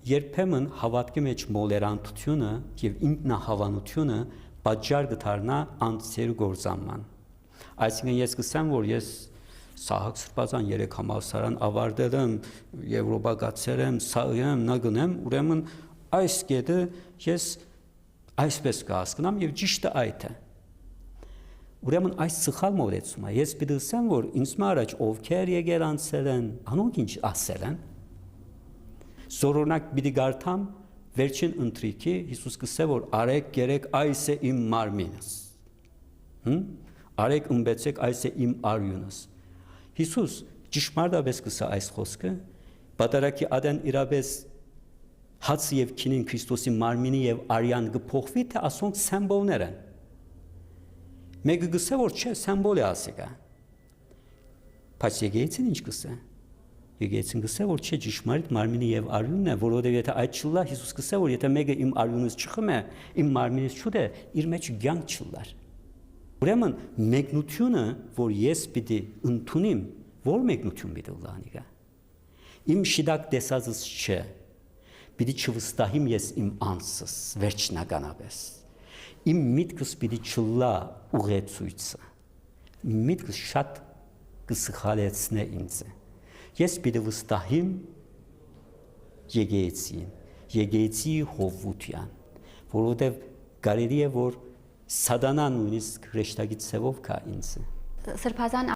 երբեմն հավատքի մեջ մոլերանտությունը եւ ինքնահավանությունը պատճառ կդառնա անձեր գործանման։ Այսինքն ես կսեմ, որ ես Սահակ Սրբազան 3 համալսարան ավարտել եմ, Եվրոպա գացել եմ, սա եմ, նա գնեմ, ուրեմն այս կետը ես այսպես կհասկանամ եւ ճիշտը այդ է։ Ուրեմն այս սխալ մոտեցումը ես պիտի ասեմ, որ ինձ առաջ ովքեր եկել անցել են, անոնք ինչ ասել են։ Զորոնակ պիտի գարտամ վերջին ընթրիքի Հիսուս կսե որ արեք գերեք այս է իմ մարմինս։ Արեք ըմբեցեք այս է իմ արյունս։ Հիսուս ճշմարտապես կսա այս խոսքը, պատարակի ադեն իրապես հացը եւ քինին Քրիստոսի մարմինի եւ արյան կփոխվի, թե ասոնք սիմվոլներ են։ Մեկը գսե որ չէ, սիմվոլ է ասիկա։ Բայց եկեցին ինչ կսե։ Եկեցին գսե որ չէ, ճշմարիտ մարմինի եւ արյունն է, որովհետեւ եթե այդ չլա, Հիսուս կսե որ եթե մեկը իմ արյունից չխմե, իմ մարմինից չուտե, իր մեջ կյանք չլար։ Ուրեմն մեկնությունը, որ ես պիտի ընդունիմ, որ մեկնություն պիտի լանիգա։ Իմ շիդակ տեսածս չէ։ Պիտի չվստահիմ ես իմ անձս վերջնականապես։ Իմ միտքս պիտի չլա ուղեցույցը։ Միտքս շատ կսխալեցնե ինձ։ Ես պիտի վստահիմ եկեղեցի հովվության, որովհետև կարելի է որ սատանան նույնիսկ հրեշտակի ցևով կա ինձ։ Սրբազան